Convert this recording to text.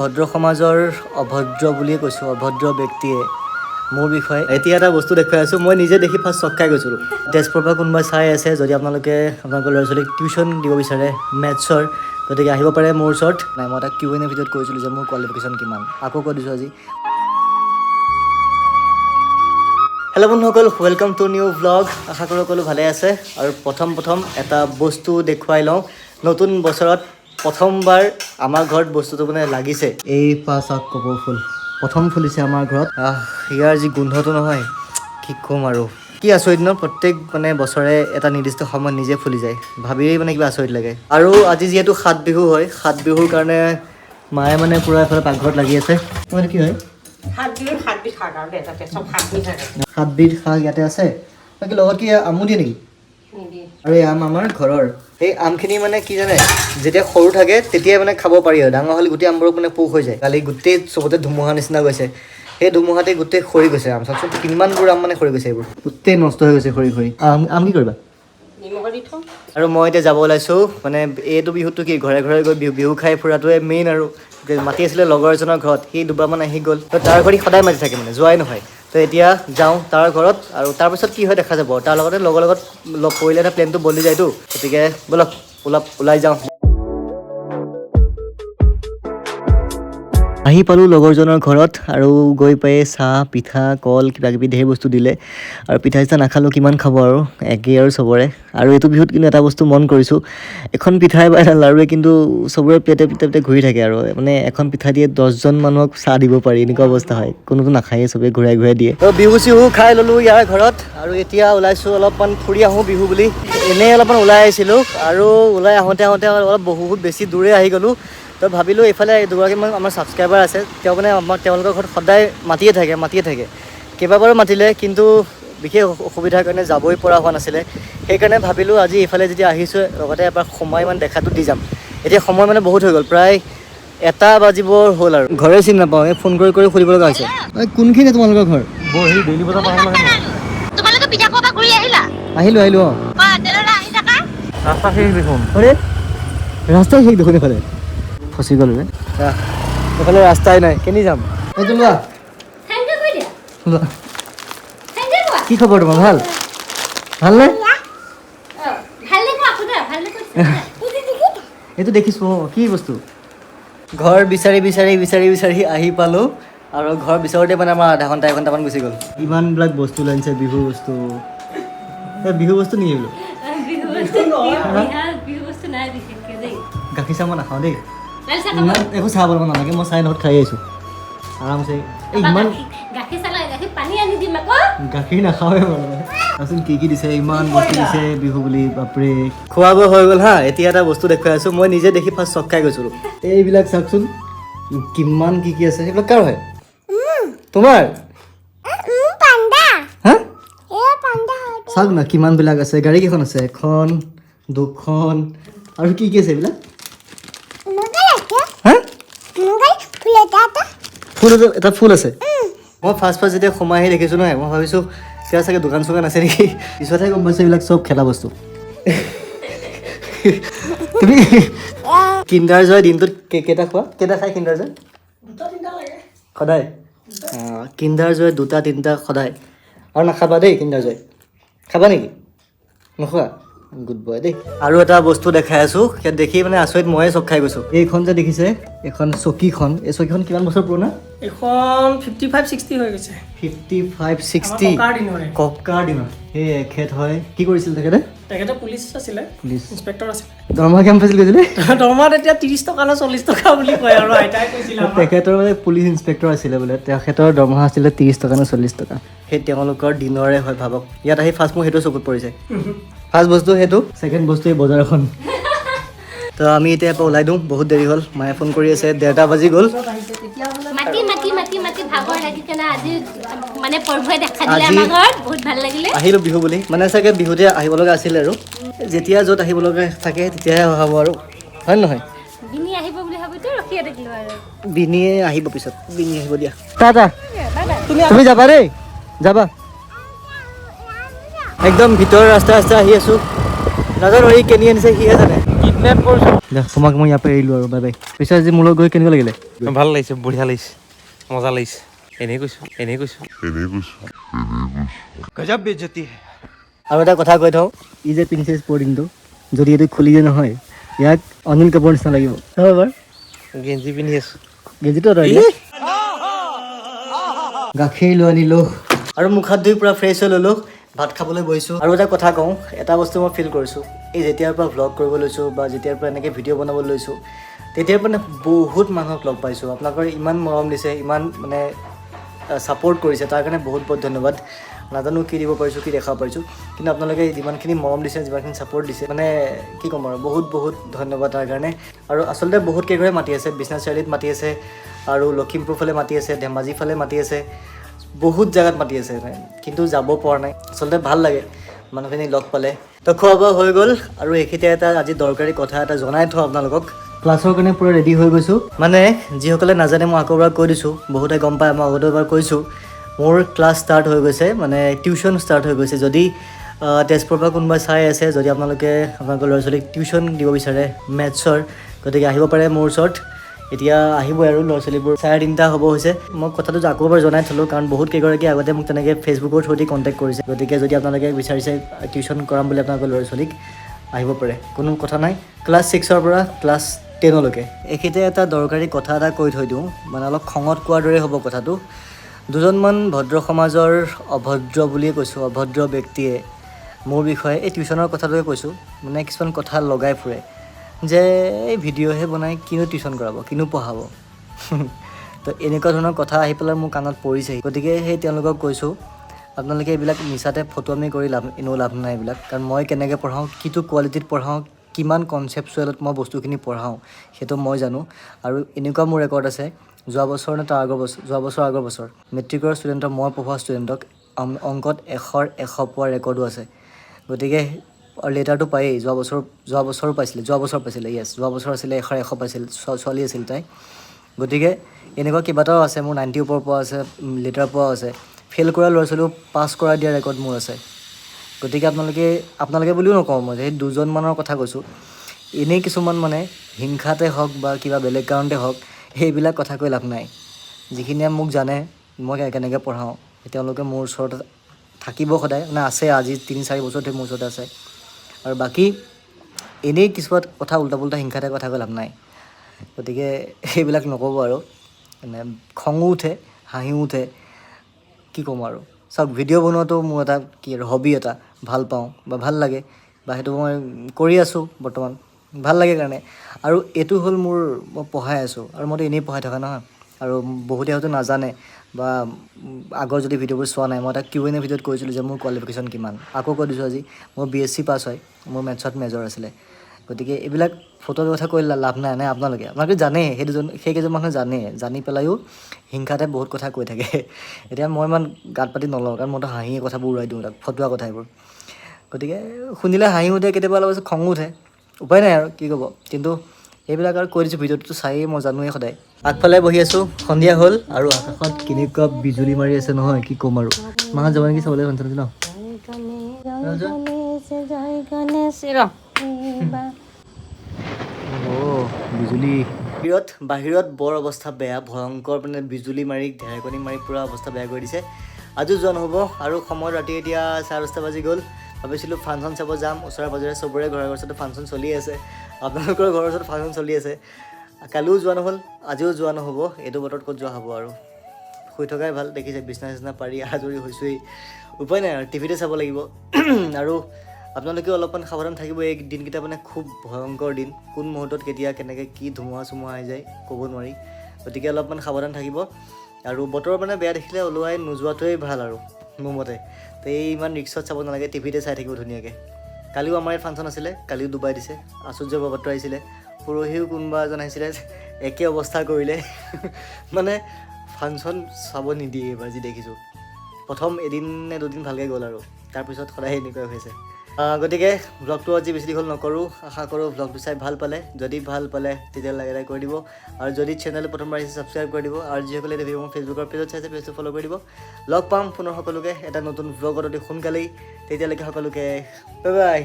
ভদ্ৰ সমাজৰ অভদ্ৰ বুলিয়ে কৈছোঁ, অভদ্ৰ ব্যক্তিয়ে মোৰ বিষয়ে এতিয়া এটা বস্তু দেখুৱাই আছোঁ। মই নিজে দেখি ফাৰ্ষ্ট চক খাই গৈছিলোঁ। তেজপুৰৰ পৰা কোনোবাই চাই আছে, যদি আপোনালোকে আপোনালোকৰ ল'ৰা ছোৱালীক টিউশ্যন দিব বিচাৰে মেথছৰ, গতিকে আহিব পাৰে মোৰ ওচৰত। নাই, মই এটা Q&A ভিডিঅ'ত কৈছিলোঁ যে মোৰ কোৱালিফিকেশ্যন কিমান, আকৌ কৈ দিছোঁ আজি। হেল্ল' বন্ধুসকল, ৱেলকাম টু নিউ ভ্লগ। আশা কৰোঁ সকলো ভালে আছে। আৰু প্ৰথম এটা বস্তু দেখুৱাই লওঁ। নতুন বছৰত প্ৰথমবাৰ আমাৰ ঘৰত বস্তুটো মানে লাগিছে। এই পাঁচক কপৌ ফুল প্ৰথম ফুলিছে আমাৰ ঘৰত। ইয়াৰ যি গোন্ধটো নহয়, কি ক'ম আৰু। কি আচৰিত ন, প্ৰত্যেক মানে বছৰে এটা নিৰ্দিষ্ট সময়ত নিজে ফুলি যায়। ভাবিয়েই মানে কিবা আচৰিত লাগে। আৰু আজি যিহেতু 7 বিহু হয়, 7 বিহুৰ কাৰণে মায়ে মানে পূৰা এফালে পাকঘৰত লাগি আছে। মানে কি হয়, 7 বিধ শাক আৰু দে তাতে চব 7 বিধ শাক। 7 বিধ শাক ইয়াতে আছে। বাকী লগত কি আমো দিয়ে নেকি? আৰু এই আম আমাৰ ঘৰৰ। এই আমখিনি মানে কি জানে, যেতিয়া সৰু থাকে তেতিয়াই মানে খাব পাৰি আৰু ডাঙৰ হ'লে গোটেই আমবোৰ মানে পোক হৈ যায়। কালি গোটেই চবতে ধুমুহা নিচিনা গৈছে, সেই ধুমুহাতে গোটেই সৰি গৈছে আম। চাওকচোন কিমানবোৰ আম মানে সৰি গৈছে, এইবোৰ গোটেই নষ্ট হৈ গৈছে সৰি সৰি। আম কি কৰিবা? আৰু মই এতিয়া যাব ওলাইছোঁ। মানে এইটো বিহুতটো কি, ঘৰে ঘৰে গৈ বিহু খাই ফুৰাটোৱে মেইন। আৰু মাতি আছিলে লগৰ এজনৰ ঘৰত, সি দুবাৰমান আহি গ'ল। তো তাৰ ঘৰত সদায় মাতি থাকে, মানে যোৱাই নহয়। তো এতিয়া যাওঁ তাৰ ঘৰত, আৰু তাৰপিছত কি হয় দেখা যাব। তাৰ লগতে লগৰ লগত লগ কৰিলে এটা প্লেনটো বদলি যায়তো। গতিকে ব'লক ওলাই যাওঁ। আহি পালোঁ লগৰজনৰ ঘৰত, আৰু গৈ পাই চাহ পিঠা কল কিবাকিবি ধেৰ বস্তু দিলে। আৰু পিঠা চিঠা নাখালোঁ, কিমান খাব আৰু, একেই আৰু চবৰে। আৰু এইটো বিহুত কিন্তু এটা বস্তু মন কৰিছোঁ, এখন পিঠাই বা এটা লাড়ুৱে কিন্তু চবৰে প্লেটে ঘূৰি থাকে। আৰু মানে এখন পিঠা দিয়ে 10জন মানুহক চাহ দিব পাৰি, এনেকুৱা অৱস্থা হয়। কোনোতো নাখায়েই, চবেই ঘূৰাই দিয়ে। তো বিহু চিহু খাই ল'লোঁ ইয়াৰ ঘৰত, আৰু এতিয়া ওলাইছোঁ অলপমান ফুৰি আহোঁ বিহু বুলি। এনেই অলপমান ওলাই আহিছিলোঁ, আৰু ওলাই আহোঁতে অলপ বহুত বেছি দূৰে আহি গ'লোঁ। তো ভাবিলোঁ এইফালে দুগৰাকীমান আমাৰ ছাবস্ক্ৰাইবাৰ আছে, তেওঁ মানে তেওঁলোকৰ ঘৰত সদায় মাতিয়ে থাকে। কেইবাবাৰো মাতিলে, কিন্তু বিশেষ অসুবিধাৰ কাৰণে যাবই পৰা হোৱা নাছিলে। সেইকাৰণে ভাবিলোঁ আজি এইফালে যেতিয়া আহিছোঁ, লগতে এবাৰ সময় মানে দেখাটো দি যাম। এতিয়া সময় মানে বহুত হৈ গ'ল, প্ৰায় 1 বাজিবৰ হ'ল। আৰু ঘৰে চিনি নাপাওঁ, এই ফোন কৰি সুধিব লগা হৈছে। কোনখিনি তোমালোকৰ ঘৰ? ডেইলি বজাৰ পাব লাগে। তোমালোকে পিঠা খোৱাৰ পৰা ঘূৰি আহিলা? আহিলোঁ অঁ। ৰাস্তা শেষ দেখোন। ৰাস্তা শেষ দেখোন এইফালে। ফচি গ'লো ৰে, এইফালে ৰাস্তাই নাই, কেনি যাম? এইটো লোৱা। কি খবৰ তোমাৰ? ভালনে? এইটো দেখিছোঁ। কি বস্তু? ঘৰ বিচাৰি আহি পালোঁ, আৰু ঘৰ বিচাৰোঁতে মানে আমাৰ আধা ঘণ্টা 1 ঘণ্টামান গুচি গ'ল। ইমানবিলাক বস্তু লাগিছে, বিহু বস্তু। বিহু বস্তু নেকি এইবোৰ? গাখীৰ চাহ মই নাখাওঁ দেই। ইমান একো চাহ বনাব নালাগে, মই চাহ লগত খাই আহিছোঁ আৰামছে। ইমান গাখীৰ নাখাওঁৱে বাৰু। তাৰপিছত কি দিছে, ইমান বস্তু দিছে বিহু বুলি, বাপৰে। খোৱা বোৱা হৈ গ'ল হা। এতিয়া এটা বস্তু দেখুৱাই আছোঁ, মই নিজে দেখি ফাৰ্ষ্ট চক খাই গৈছিলোঁ। এইবিলাক চাওকচোন, কিমান কি আছে। সেইবিলাক কাৰ হয়? তোমাৰ? হা? চাওক না কিমানবিলাক আছে। গাড়ী কেইখন আছে? 1খন 2খন, আৰু কি আছে এইবিলাক? এটা ফুল আছে। মই ফাৰ্ষ্ট যেতিয়া সোমাই আহি দেখিছোঁ নহয়, মই ভাবিছোঁ কিবা চাগে দোকান চোকান আছে নেকি। পিছতহে গম পাইছোঁ এইবিলাক চব খেলা বস্তু। তুমি কিণ্ডাৰ জয় দিনটোত কেইটা খাই কিণ্ডাৰ জয়? 2-3টা লাগে সদায়। কিণ্ডাৰ জয় 2-3টা সদায়। আৰু নাখাবা দেই কিণ্ডাৰ জয়। খাবা নেকি? নোখোৱা? গুড বয় দেই। আৰু এটা বস্তু দেখাই আছোঁ, ইয়াত দেখি মানে আচৰিত, ময়ে চক খাই গৈছোঁ। এইখন যে দেখিছে, এইখন চকীখন, এই চকীখন কিমান বছৰ পুৰণা? এখন 55-60 হৈ গৈছে। 55-60 ককাৰ দিনত। সেই এখেত হয়। কি কৰিছিল তেখেতে? পুলিচ আছিলে, ইন্সপেক্টৰ আছিলে। দৰমহা কিমান পাইছিল কৈছিলে? দৰমহা তেতিয়া 30 টকা নে 40 টকা বুলি কয়, আৰু আইতাই কৈছিলে। তেখেতৰ মানে পুলিচ ইন্সপেক্টৰ আছিলে বোলে, তেখেতৰ দৰমহা আছিলে 30 টকা নে 40 টকা। সেই তেওঁলোকৰ দিনৰে হয়, ভাবক। ইয়াত আহি ফাৰ্ষ্ট মোৰ সেইটো চকুত পৰিছে। ফাৰ্ষ্ট বস্তু সেইটো, ছেকেণ্ড বস্তু এই বজাৰখন। তো আমি এতিয়া ইয়াৰ পৰা ওলাই দিওঁ, বহুত দেৰি হ'ল। মায়ে ফোন কৰি আছে, 1:30 বাজি গ'ল। আহিলোঁ বিহু বুলি, মানে চাগে বিহুতে আহিব লগা আছিলে। আৰু যেতিয়া য'ত আহিব লগা থাকে তেতিয়াহে হ'ব, আৰু হয় নহয়? বিনিয়ে আহিব পিছত, বিনি আহিব দিয়া। তুমি যাবা দেই, যাবা। একদম ভিতৰৰ ৰাস্তা আহি আছোঁ। নাজানো এই কেনি আনিছে, সিহে জানে। কিডনেপ কৰিছোঁ। দে তোমাক মই ইয়াৰ পৰা এৰিলোঁ আৰু বাই বাই। পিছে আজি মোৰ লগত গৈ কেনেকুৱা লাগিলে? ভাল লাগিছে, বঢ়িয়া লাগিছে, মজা লাগিছে। এনেই কৈছোঁ। গজব বেজতি। আৰু এটা কথা কৈ থওঁ, ই যে পিন্ধিছে স্পৰ্টিংটো, যদি এইটো খুলি দিয়ে নহয় ইয়াক অনিল কাপুৰৰ নিচিনা লাগিব। চাব এবাৰ গেঞ্জি পিন্ধি আছোঁ। গেঞ্জিটো আঁতৰাই দিয়া। গাখীৰ লৈ আনিলোঁ আৰু মুখ হাত ধুই পূৰা ফ্ৰেছ হৈ ল'লোঁ। ভাত খাবলৈ বহিছোঁ। আৰু এটা কথা কওঁ, এটা বস্তু মই ফিল কৰিছোঁ, এই যেতিয়াৰ পৰা ভ্লগ কৰিব লৈছোঁ বা যেতিয়াৰ পৰা এনেকৈ ভিডিঅ' বনাব লৈছোঁ, তেতিয়াৰ পৰা বহুত মানুহক লগ পাইছোঁ। আপোনালোকৰ ইমান মৰম দিছে, ইমান মানে ছাপোৰ্ট কৰিছে, তাৰ কাৰণে বহুত বহুত ধন্যবাদ। নাজানো কি দিব পাৰিছোঁ, কি দেখাব পাৰিছোঁ, কিন্তু আপোনালোকে যিমানখিনি মৰম দিছে, যিমানখিনি ছাপোৰ্ট দিছে, মানে কি ক'ম আৰু, বহুত বহুত ধন্যবাদ তাৰ কাৰণে। আৰু আচলতে বহুত কেইঘৰে মাতি আছে, বিশ্বনাথ চাৰিআলিত মাতি আছে, আৰু লখিমপুৰ ফালে মাতি আছে, ধেমাজি ফালে মাতি আছে, বহুত জেগাত মাতি আছে, কিন্তু যাব পৰা নাই। আচলতে ভাল লাগে মানুহখিনি লগ পালে। তো খোৱা বোৱা হৈ গ'ল, আৰু এইখিনিতে এটা আজি দৰকাৰী কথা এটা জনাই থওঁ আপোনালোকক। ক্লাছৰ কাৰণে পূৰা ৰেডি হৈ গৈছোঁ। মানে যিসকলে নাজানে মই আকৌ এবাৰ কৈ দিছোঁ, বহুতে গম পায়, মই আগতে এবাৰ কৈছোঁ, মোৰ ক্লাছ ষ্টাৰ্ট হৈ গৈছে, মানে টিউশ্যন ষ্টাৰ্ট হৈ গৈছে। যদি তেজপুৰৰ পৰা কোনোবাই চাই আছে, যদি আপোনালোকে আপোনালোকৰ ল'ৰা ছোৱালীক টিউশ্যন দিব বিচাৰে মেথছৰ, গতিকে আহিব পাৰে মোৰ ওচৰত। এতিয়া আহিবই আৰু ল'ৰা ছোৱালীবোৰ 3:30 হ'ব হৈছে। মই কথাটো আকৌ এবাৰ জনাই থ'লোঁ, কাৰণ বহুত কেইগৰাকী আগতে মোক তেনেকৈ ফেচবুকৰ থ্ৰুদি কণ্টেক্ট কৰিছে। গতিকে যদি আপোনালোকে বিচাৰিছে টিউশ্যন কৰাম বুলি আপোনালোকৰ ল'ৰা ছোৱালীক, আহিব পাৰে, কোনো কথা নাই। ক্লাছ 6ৰ পৰা ক্লাছ 10লৈকে। এইখিনিতে এটা দৰকাৰী কথা এটা কৈ থৈ দিওঁ, মানে অলপ খঙত কোৱাৰ দৰে হ'ব কথাটো। দুজনমান ভদ্ৰ সমাজৰ অভদ্ৰ বুলিয়ে কৈছোঁ, অভদ্ৰ ব্যক্তিয়ে মোৰ বিষয়ে এই টিউশ্যনৰ কথাটোৱে কৈছোঁ, মানে কিছুমান কথা লগাই ফুৰে যে এই ভিডিঅ'হে বনাই, কিনো টিউশ্যন কৰাব, কিনো পঢ়াব। তো এনেকুৱা ধৰণৰ কথা আহি পেলাই মোৰ কাণত পৰিছেহি। গতিকে সেই তেওঁলোকক কৈছোঁ, আপোনালোকে এইবিলাক মিছাতে ফটোৱামি কৰি এনেও লাভ নাই এইবিলাক। কাৰণ মই কেনেকৈ পঢ়াওঁ, কিটো কোৱালিটিত পঢ়াওঁ, কিমান কনচেপচুৱেলত মই বস্তুখিনি পঢ়াওঁ, সেইটো মই জানো। আৰু এনেকুৱা মোৰ ৰেকৰ্ড আছে, যোৱা বছৰ নে তাৰ আগৰ বছৰ মেট্ৰিকৰ ষ্টুডেণ্টক, মই পঢ়োৱা ষ্টুডেণ্টক অংকত 100ৰ 100 পোৱাৰ ৰেকৰ্ডো আছে। গতিকে লেটাৰটো পায়েই, যোৱা বছৰ পাইছিলে য়েছ, যোৱা বছৰ আছিলে 100ৰ 100 পাইছিল, ছোৱালী আছিল তাই। গতিকে এনেকুৱা কেইবাটাও আছে, মোৰ 90 ওপৰ পোৱা আছে, লেটাৰ পোৱা আছে। ফেইল কৰা ল'ৰা ছোৱালীও পাছ কৰাই দিয়া ৰেকৰ্ড মোৰ আছে। গতিকে আপোনালোকে বুলিও নকওঁ, মই সেই দুজনমানৰ কথা কৈছোঁ। এনেই কিছুমান মানে হিংসাতে হওক বা কিবা বেলেগ কাৰণতে হওক, সেইবিলাক কথা কৈ লাভ নাই। যিখিনিয়ে মোক জানে মই কেনেকৈ পঢ়াওঁ, তেওঁলোকে মোৰ ওচৰত থাকিব সদায়, মানে আছে, আজি 3-4 বছৰ ধৰি মোৰ ওচৰতে আছে। আৰু বাকী এনেই কিছুমান কথা উল্টা পুল্টা হিংসাতে কথা কৈ লাভ নাই। গতিকে সেইবিলাক নক'ব আৰু, মানে খঙো উঠে, হাঁহিও উঠে, কি ক'ম আৰু। চাওক, ভিডিঅ' বনোৱাটো মোৰ এটা কি আৰু হবি, এটা ভাল পাওঁ বা ভাল লাগে, বা সেইটো মই কৰি আছোঁ বৰ্তমান, ভাল লাগে কাৰণে। আৰু এইটো হ'ল মই পঢ়াই আছোঁ, আৰু মইতো এনেই পঢ়াই থকা নহয়। আৰু বহুতে হয়তো নাজানে বা আগৰ যদি ভিডিঅ'বোৰ চোৱা নাই, মই এটা Q&A ভিডিঅ'ত কৈছিলোঁ যে মোৰ কোৱালিফিকেশ্যন কিমান। আকৌ কৈ দিছোঁ আজি, মোৰ BSc পাছ হয়, মোৰ মেথছত মেজৰ আছিলে। গতিকে এইবিলাক ফটোৰ কথা কৈ লাভ নাই। আপোনালোকে জানে, সেইকেইজন মানুহে জানি পেলাইও হিংসাতে বহুত কথা কৈ থাকে। এতিয়া মই ইমান গাত পাতি নলওঁ, কাৰণ মইতো হাঁহিয়ে কথাবোৰ উৰাই দিওঁ, তাক ফটোৱা কথা এইবোৰ। গতিকে শুনিলে হাঁহি উঠে, কেতিয়াবা অলপ খঙো উঠে, উপায় নাই আৰু কি ক'ব। কিন্তু এইবিলাক আৰু কৈ দিছোঁ, ভিডিঅ'টো চায়েই মই জানোৱেই সদায়। আগফালে বহি আছোঁ, সন্ধিয়া হ'ল, আৰু আকাশত কেনেকুৱা বিজুলী মাৰি আছে নহয়, কি ক'ম আৰু। মাহঁত যাব নেকি চাবলৈ শুনিছে ন? বিজুলী বাহিৰত বৰ অৱস্থা বেয়া, ভয়ংকৰ, মানে বিজুলী মাৰি ঢেৰেকনি মাৰি পূৰা অৱস্থা বেয়া কৰি দিছে। আজিও যোৱা নহ'ব, আৰু সময় ৰাতি এতিয়া 10:30 বাজি গ'ল। ভাবিছিলোঁ ফাংচন চাব যাম, ওচৰে পাঁজৰে চবৰে ঘৰৰ ওচৰতে ফাংচন চলি আছে, আপোনালোকৰ ঘৰৰ ওচৰত ফাংচন চলি আছে। কালিও যোৱা নহ'ল, আজিও যোৱা নহ'ব। এইটো বতৰত ক'ত যোৱা হ'ব আৰু, শুই থকাই ভাল। দেখিছে বিচনা পাৰি আজৰি হৈছোঁৱেই, উপায় নাই আৰু, টিভিতে চাব লাগিব। আৰু আপোনালোকেও অলপমান সাৱধান থাকিব, এই দিনকেইটা মানে খুব ভয়ংকৰ দিন। কোন মুহূৰ্তত কেতিয়া কেনেকৈ কি ধুমুহা চুমুহা আহি যায় ক'ব নোৱাৰি। গতিকে অলপমান সাৱধান থাকিব, আৰু বতৰ মানে বেয়া দেখিলে ওলোৱাই নোযোৱাটোৱেই ভাল আৰু মোৰ মতে। তো এই ইমান ৰিক্সত চাব নালাগে, টিভিতে চাই থাকিব ধুনীয়াকৈ। কালিও আমাৰ ইয়াত ফাংচন আছিলে, কালিও ডুবাই দিছে। আচুৰ্য বৰপাত্ৰ আহিছিলে, পৰহিও কোনোবা এজন আহিছিলে, একে অৱস্থা কৰিলে। মানে ফাংচন চাব নিদিয়ে এইবাৰ, যি দেখিছোঁ। প্ৰথম এদিন নে দুদিন ভালকৈ গ'ল, আৰু তাৰপিছত সদায় এনেকুৱাই হৈছে। গতিকে ভ্লগটো আজি বেছি দীঘল নকৰোঁ। আশা কৰোঁ ভ্লগটো চাই ভাল পালে। যদি ভাল পালে তেতিয়া লাইক এটা কৰি দিব, আৰু যদি চেনেলটো প্ৰথমবাৰ আহিছে ছাবস্ক্ৰাইব কৰি দিব, আৰু যিসকলে এতিয়া ভিডিঅ' মোৰ ফেচবুকৰ পেজত চাইছে পেজটো ফ'ল' কৰি দিব। লগ পাম পুনৰ সকলোকে এটা নতুন ভ্লগত অতি সোনকালেই। তেতিয়ালৈকে সকলোকে বাই বাই।